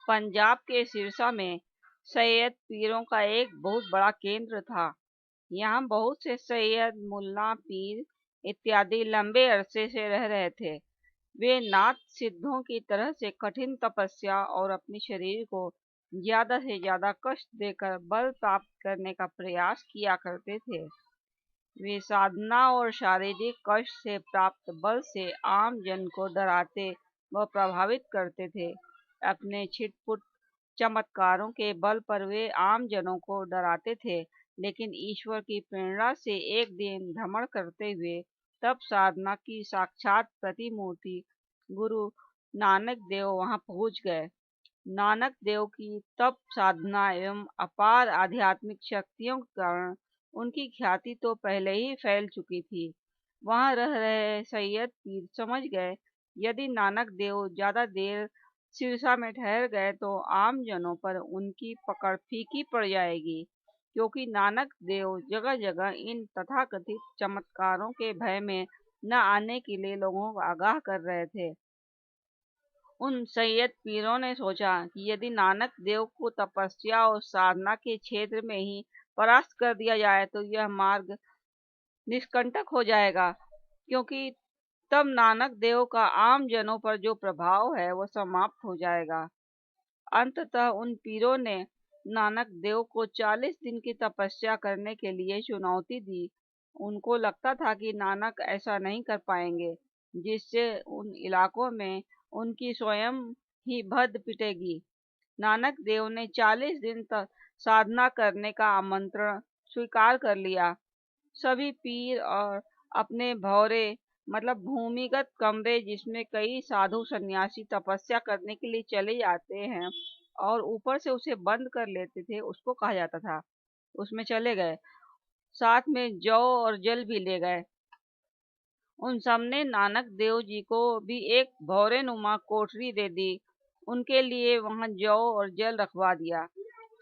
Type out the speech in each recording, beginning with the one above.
पंजाब के सिरसा में सैयद पीरों का एक बहुत बड़ा केंद्र था। यहाँ बहुत से सैयद, मुल्ला, पीर इत्यादि लंबे अरसे से रह रहे थे। वे नाथ सिद्धों की तरह से कठिन तपस्या और अपने शरीर को ज्यादा से ज्यादा कष्ट देकर बल प्राप्त करने का प्रयास किया करते थे। वे साधना और शारीरिक कष्ट से प्राप्त बल से आम जन को डराते व प्रभावित करते थे। अपने छिटपुट चमत्कारों के बल पर वे आम जनों को डराते थे, लेकिन ईश्वर की प्रेरणा से एक दिन भ्रमण करते हुए तप साधना की साक्षात प्रतिमूर्ति गुरु नानक देव वहां पहुंच गए। नानक देव की तप साधना एवं अपार आध्यात्मिक शक्तियों के कारण उनकी ख्याति तो पहले ही फैल चुकी थी। वहां रह रहे सैयद पीर समझ गए, यदि नानक देव ज्यादा देर सिरसा में ठहर गए तो आम जनों पर उनकी पकड़ फीकी पड़ जाएगी, क्योंकि नानक देव जगह जगह इन तथाकथित चमत्कारों के भय में न आने के लिए लोगों को आगाह कर रहे थे। उन सैयद पीरों ने सोचा कि यदि नानक देव को तपस्या और साधना के क्षेत्र में ही परास्त कर दिया जाए तो यह मार्ग निष्कंटक हो जाएगा, क्योंकि तब नानक देव का आम जनों पर जो प्रभाव है वह समाप्त हो जाएगा। अंततः उन पीरों ने नानक देव को 40 दिन की तपस्या करने के लिए चुनौती दी। उनको लगता था कि नानक ऐसा नहीं कर पाएंगे, जिससे उन इलाकों में उनकी स्वयं ही भद्द पिटेगी। नानक देव ने 40 दिन तक साधना करने का आमंत्रण स्वीकार कर लिया। सभी पीर और अपने भौरे मतलब भूमिगत कमरे जिसमें कई साधु सन्यासी तपस्या करने के लिए चले जाते हैं और ऊपर से उसे बंद कर लेते थे, उसको कहा जाता था, उसमें चले गए। साथ में जौ और जल भी ले गए। उन सबने नानक देव जी को भी एक भौरे नुमा कोठरी दे दी। उनके लिए वहां जौ और जल रखवा दिया।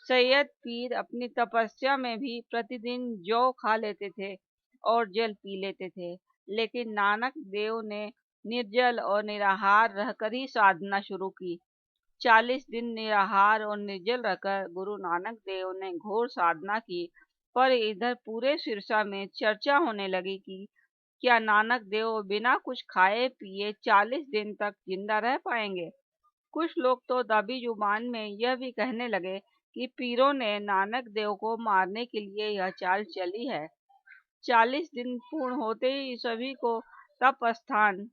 सैयद पीर अपनी तपस्या में भी प्रतिदिन जौ खा लेते थे और जल पी लेते थे, लेकिन नानक देव ने निर्जल और निराहार रहकर ही साधना शुरू की। 40 दिन निराहार और निर्जल रहकर गुरु नानक देव ने घोर साधना की। पर इधर पूरे सिरसा में चर्चा होने लगी कि क्या नानक देव बिना कुछ खाए पिए 40 दिन तक जिंदा रह पाएंगे। कुछ लोग तो दबी जुबान में यह भी कहने लगे कि पीरों ने नानक देव को मारने के लिए यह चाल चली है। 40 दिन पूर्ण होते ही सभी को तप स्थान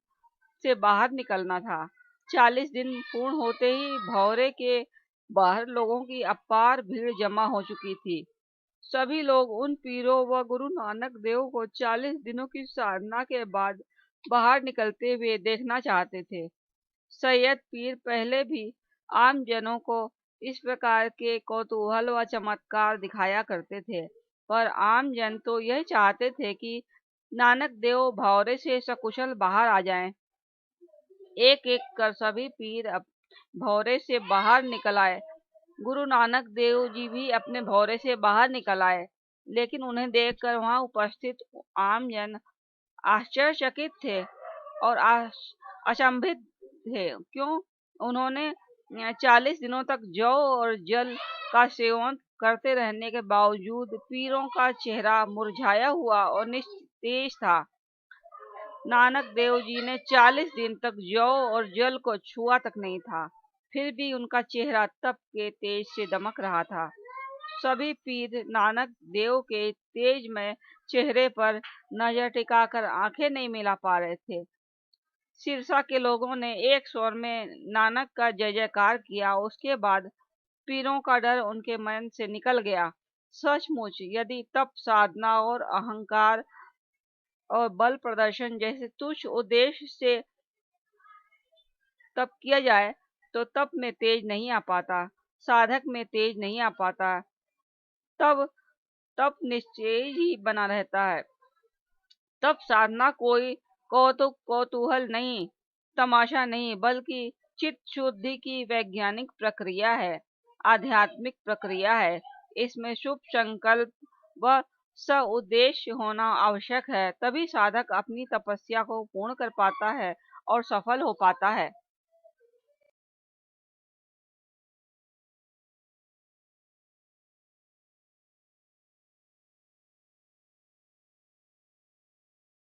से बाहर निकलना था। 40 दिन पूर्ण होते ही भौरे के बाहर लोगों की अपार भीड़ जमा हो चुकी थी। सभी लोग उन पीरों व गुरु नानक देव को 40 दिनों की साधना के बाद बाहर निकलते हुए देखना चाहते थे। सैयद पीर पहले भी आम जनों को इस प्रकार के कौतूहल व चमत्कार दिखाया करते थे, पर आम जन तो यह चाहते थे कि नानक देव भौरे से सकुशल बाहर आ जाएं। एक एक कर सभी पीर अब भौरे से बाहर निकल आए। गुरु नानक देव जी भी अपने भौरे से बाहर निकल आए, लेकिन उन्हें देखकर वहां उपस्थित आम जन आश्चर्यचकित थे और अचंभित थे। क्यों? उन्होंने 40 दिनों तक जौ और जल का सेवन करते रहने के बावजूद पीरों का चेहरा मुरझाया हुआ और निस्तेज था। नानक देव जी ने 40 दिन तक जौ और जल को छुआ तक नहीं था, फिर भी उनका चेहरा तप के तेज से दमक रहा था। सभी पीर नानक देव के तेजमय चेहरे पर नजर टिकाकर आंखें नहीं मिला पा रहे थे। सिरसा के लोगों ने एक स्वर में नानक का जय जयकार किया। उसके बाद पीरों का डर उनके मन से निकल गया। सचमुच यदि तप साधना और अहंकार और बल प्रदर्शन जैसे तुच्छ उद्देश्य से तप किया जाए तो तप में तेज नहीं आ पाता, साधक में तेज नहीं आ पाता, तब तप निश्चय ही बना रहता है। तप साधना कोई कौतूहल नहीं, तमाशा नहीं, बल्कि चित्त शुद्धि की वैज्ञानिक प्रक्रिया है, आध्यात्मिक प्रक्रिया है। इसमें शुभ संकल्प व सउद्देश्य होना आवश्यक है, तभी साधक अपनी तपस्या को पूर्ण कर पाता है और सफल हो पाता है।